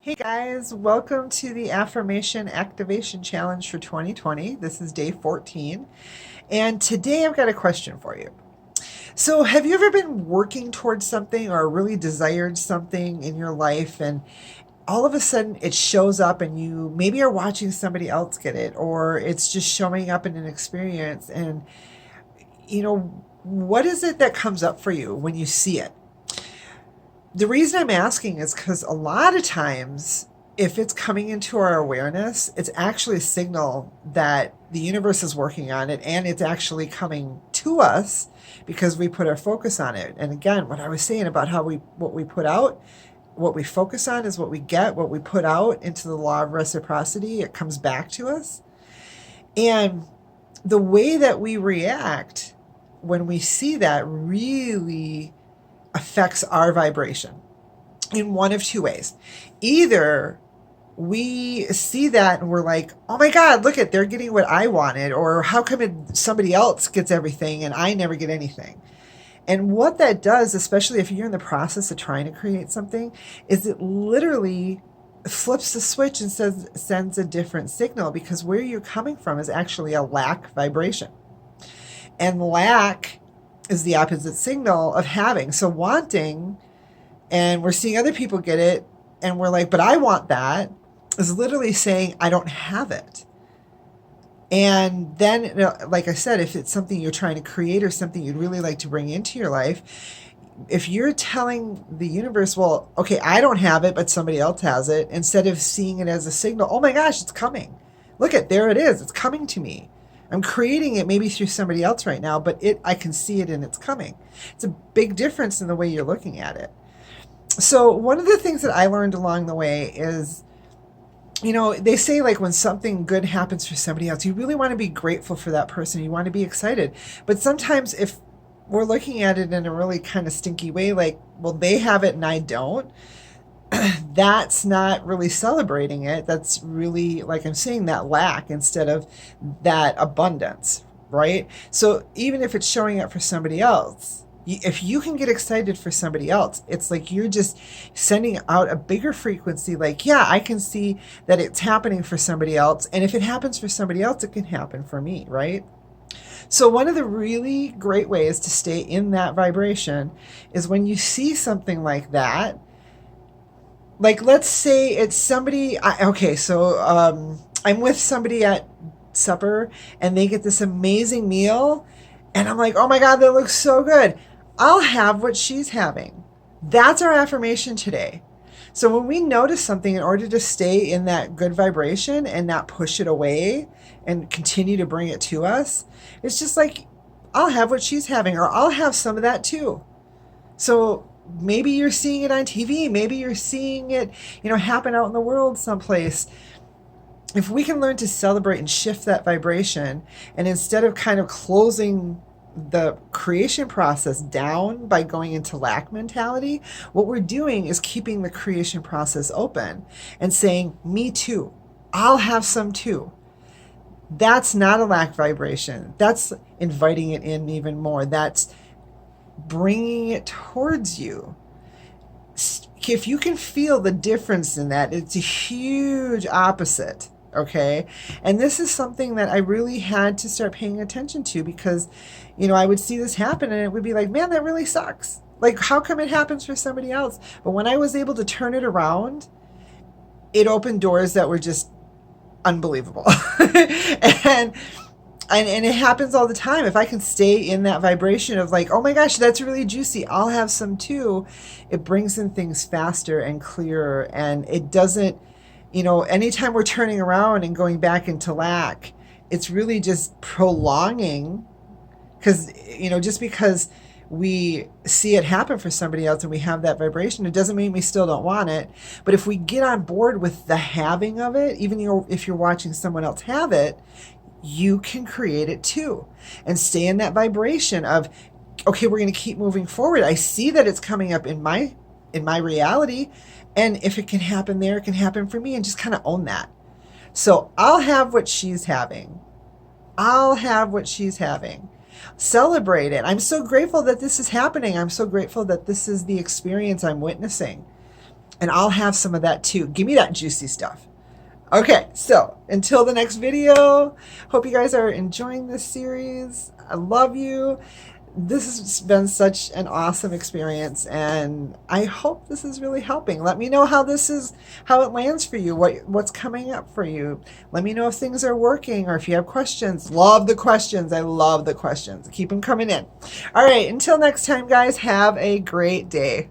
Hey guys, welcome to the Affirmation Activation Challenge for 2020. This is day 14, and today I've got a question for you. So, have you ever been working towards something or really desired something in your life, and all of a sudden it shows up, and you maybe are watching somebody else get it, or it's just showing up in an experience, and what is it that comes up for you when you see it? The reason I'm asking is because a lot of times, if it's coming into our awareness, it's actually a signal that the universe is working on it and it's actually coming to us because we put our focus on it. And again, what I was saying about what we put out, what we focus on is what we get, what we put out into the law of reciprocity, it comes back to us. And the way that we react when we see that really affects our vibration in one of two ways. Either we see that and we're like, oh my God, look at, they're getting what I wanted, or how come somebody else gets everything and I never get anything? And what that does, especially if you're in the process of trying to create something, is it literally flips the switch and sends a different signal, because where you're coming from is actually a lack vibration. And lack is the opposite signal of having. So wanting, and we're seeing other people get it, and we're like, but I want that, is literally saying, I don't have it. And then, like I said, if it's something you're trying to create or something you'd really like to bring into your life, if you're telling the universe, well, okay, I don't have it, but somebody else has it, instead of seeing it as a signal, oh my gosh, it's coming. Look at, there it is. It's coming to me. I'm creating it maybe through somebody else right now, but I can see it and it's coming. It's a big difference in the way you're looking at it. So one of the things that I learned along the way is, they say, like, when something good happens for somebody else, you really want to be grateful for that person. You want to be excited. But sometimes if we're looking at it in a really kind of stinky way, like, well, they have it and I don't, that's not really celebrating it. That's really, like I'm saying, that lack instead of that abundance, right? So even if it's showing up for somebody else, if you can get excited for somebody else, it's like you're just sending out a bigger frequency. Like, yeah, I can see that it's happening for somebody else. And if it happens for somebody else, it can happen for me, right? So one of the really great ways to stay in that vibration is when you see something like that. Like, let's say it's somebody, I'm with somebody at supper and they get this amazing meal, and I'm like, oh my God, that looks so good. I'll have what she's having. That's our affirmation today. So when we notice something, in order to stay in that good vibration and not push it away and continue to bring it to us, it's just like, I'll have what she's having, or I'll have some of that too. So maybe you're seeing it on TV. Maybe you're seeing it, happen out in the world someplace. If we can learn to celebrate and shift that vibration, and instead of kind of closing the creation process down by going into lack mentality, what we're doing is keeping the creation process open and saying, me too. I'll have some too. That's not a lack vibration. That's inviting it in even more. That's bringing it towards you. If you can feel the difference in that, it's a huge opposite. Okay. And this is something that I really had to start paying attention to, because, I would see this happen and it would be like, man, that really sucks. Like, how come it happens for somebody else? But when I was able to turn it around, it opened doors that were just unbelievable. and it happens all the time. If I can stay in that vibration of like, oh my gosh, that's really juicy, I'll have some too, it brings in things faster and clearer. And it doesn't, anytime we're turning around and going back into lack, it's really just prolonging. Because, just because we see it happen for somebody else and we have that vibration, it doesn't mean we still don't want it. But if we get on board with the having of it, even if you're watching someone else have it, you can create it too, and stay in that vibration of, okay, we're going to keep moving forward. I see that it's coming up in my reality, and if it can happen there, it can happen for me, and just kind of own that. So I'll have what she's having. I'll have what she's having. Celebrate it. I'm so grateful that this is happening. I'm so grateful that this is the experience I'm witnessing. And I'll have some of that too. Give me that juicy stuff. Okay, so until the next video, hope you guys are enjoying this series. I love you. This has been such an awesome experience, and I hope this is really helping. Let me know how it lands for you, what's coming up for you. Let me know if things are working or if you have questions. Love the questions. I love the questions. Keep them coming in. All right, until next time, guys, have a great day.